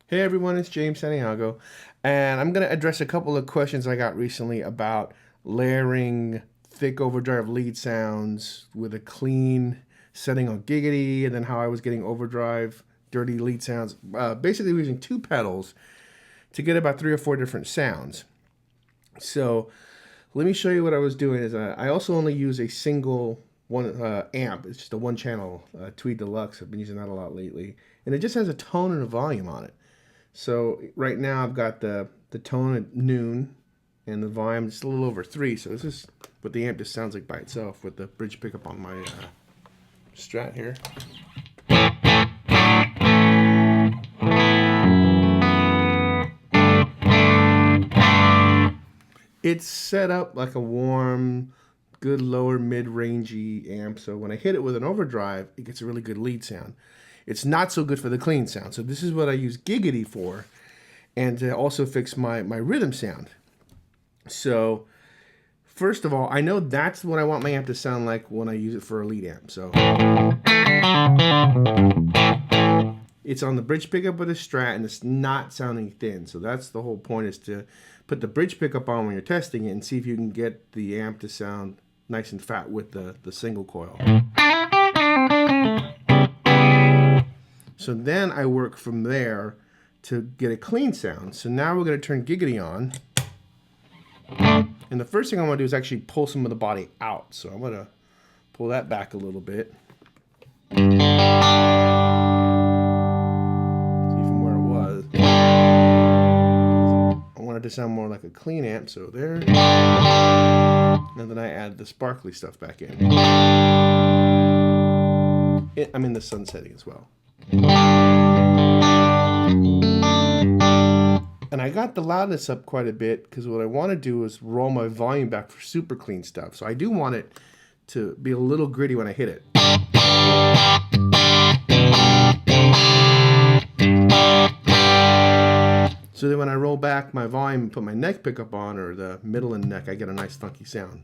Hey everyone, it's James Santiago, and I'm going to address a couple of questions I got recently about layering thick overdrive lead sounds with a clean setting on Giggity, and then how I was getting overdrive dirty lead sounds. Basically using two pedals to get about 3 or 4 different sounds. So let me show you what I was doing. I also only use a single amp. It's just a one channel Tweed Deluxe. I've been using that a lot lately, and it just has a tone and a volume on it. So right now I've got the tone at noon and the volume just a little over 3. So this is what the amp just sounds like by itself with the bridge pickup on my Strat here. It's set up like a warm, good lower mid-rangey amp. So when I hit it with an overdrive, it gets a really good lead sound. It's not so good for the clean sound. So this is what I use Giggity for, and to also fix my rhythm sound. So first of all, I know that's what I want my amp to sound like when I use it for a lead amp. So it's on the bridge pickup with a Strat, and it's not sounding thin. So that's the whole point, is to put the bridge pickup on when you're testing it and see if you can get the amp to sound nice and fat with the single coil. So then I work from there to get a clean sound. So now we're going to turn Giggity on. And the first thing I want to do is actually pull some of the body out. So I'm going to pull that back a little bit. See from where it was. I want it to sound more like a clean amp, so there. And then I add the sparkly stuff back in. I'm in the sun setting as well. And I got the loudness up quite a bit because what I want to do is roll my volume back for super clean stuff. So I do want it to be a little gritty when I hit it. So then when I roll back my volume and put my neck pickup on, or the middle and neck, I get a nice funky sound.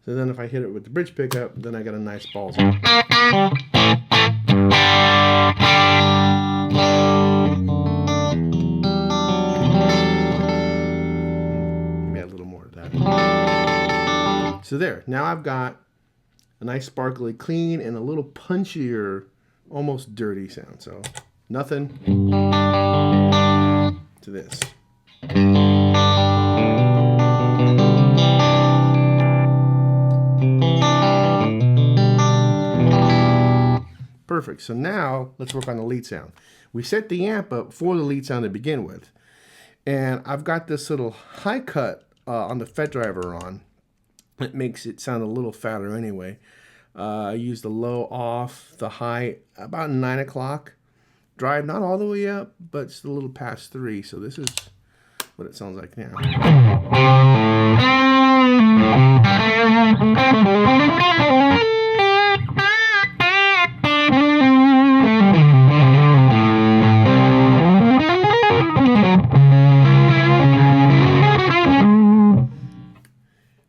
So then if I hit it with the bridge pickup, then I got a nice ball sound. Maybe add a little more of that. So there, now I've got a nice sparkly clean and a little punchier, almost dirty sound. So nothing to this. Perfect. So now let's work on the lead sound. We set the amp up for the lead sound to begin with. And I've got this little high cut on the FET driver on. It makes it sound a little fatter anyway. I use the low off, the high about 9 o'clock. Drive not all the way up, but it's a little past 3. So this is what it sounds like now.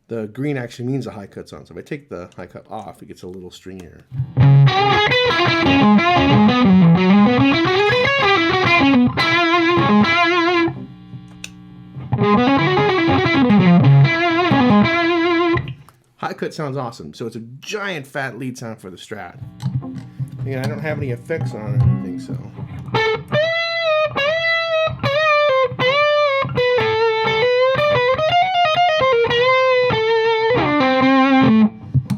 The green actually means the high cut's on. So if I take the high cut off, it gets a little stringier. High cut sounds awesome. So it's a giant fat lead sound for the Strat. Again, I don't have any effects on it or anything, so.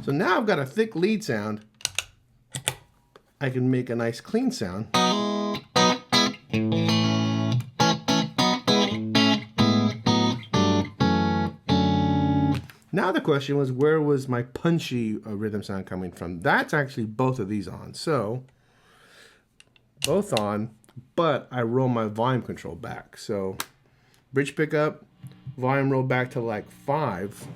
So now I've got a thick lead sound. I can make a nice clean sound. Now the question was, where was my punchy rhythm sound coming from? That's actually both of these on. So both on, but I roll my volume control back. So bridge pickup, volume roll back to like 5.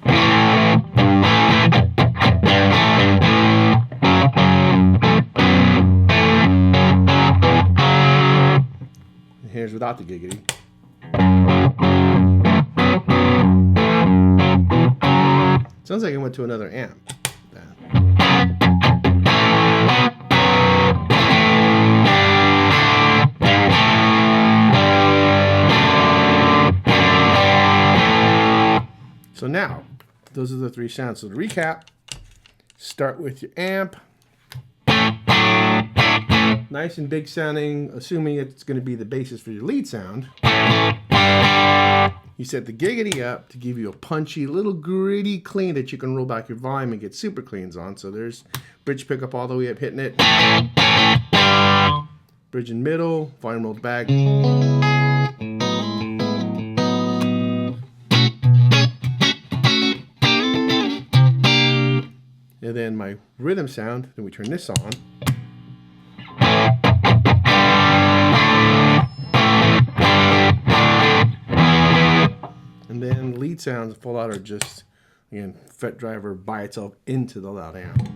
Here's without the Giggity. Sounds like it went to another amp. So now, those are the three sounds. So to recap, start with your amp. Nice and big sounding, assuming it's going to be the basis for your lead sound. You set the Giggity up to give you a punchy, little gritty clean that you can roll back your volume and get super cleans on. So there's bridge pickup all the way up, hitting it. Bridge in middle, volume rolled back. And then my rhythm sound, then we turn this on. And then lead sounds full out are just, again, FET driver by itself into the loud amp.